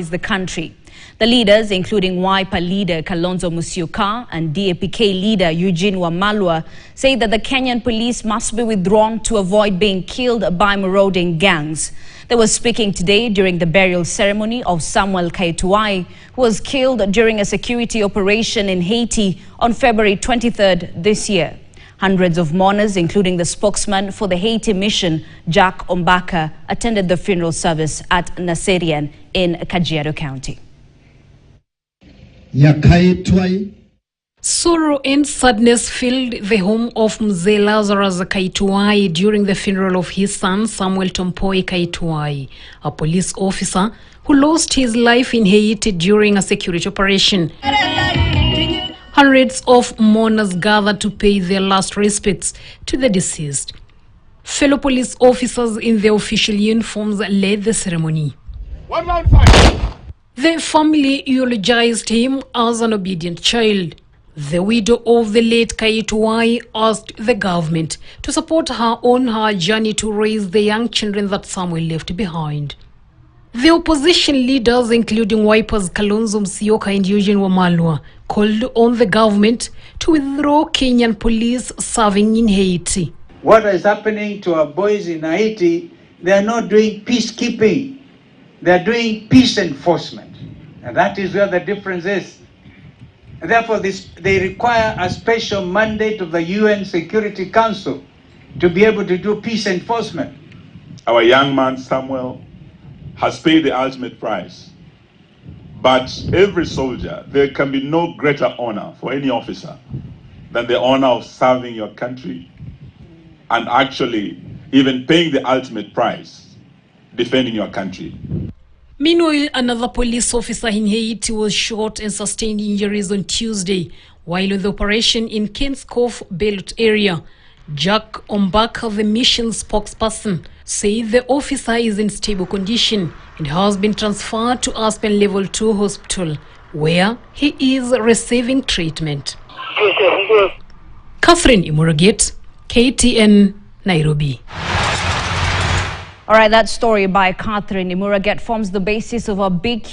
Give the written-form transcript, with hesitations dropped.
the country. The leaders, including Wiper leader Kalonzo Musyoka and DAPK leader Eugene Wamalwa, say that the Kenyan police must be withdrawn to avoid being killed by marauding gangs. They were speaking today during the burial ceremony of Samuel Kaetuwai, who was killed during a security operation in Haiti on February 23rd this year. Hundreds of mourners, including the spokesman for the Haiti mission, Jack Ombaka, attended the funeral service at Naserian in Kajiado County. Sorrow and sadness filled the home of Mzee Lazarus Kaetuwai during the funeral of his son Samuel Tompoi Kaetuwai, a police officer who lost his life in Haiti during a security operation. Hundreds of mourners gathered to pay their last respects to the deceased. Fellow police officers in their official uniforms led the ceremony. The family eulogized him as an obedient child. The widow of the late Kaetuwai asked the government to support her on her journey to raise the young children that Samuel left behind. The opposition leaders, including Wiper's Kalonzo Musyoka and Eugene Wamalwa, called on the government to withdraw Kenyan police serving in Haiti. What is happening to our boys in Haiti, they are not doing peacekeeping. They are doing peace enforcement. And that is where the difference is. And therefore, they require a special mandate of the UN Security Council to be able to do peace enforcement. Our young man, Samuel, has paid the ultimate price. But every soldier, there can be no greater honor for any officer than the honor of serving your country and actually even paying the ultimate price, defending your country. Meanwhile, another police officer in Haiti was shot and sustained injuries on Tuesday while on the operation in Kenskof Belut area. Jack Ombaka, the mission spokesperson, said the officer is in stable condition and has been transferred to Aspen Level 2 Hospital, where he is receiving treatment. Catherine Imuragit, KTN, Nairobi. All right, that story by Catherine Imuragit forms the basis of a big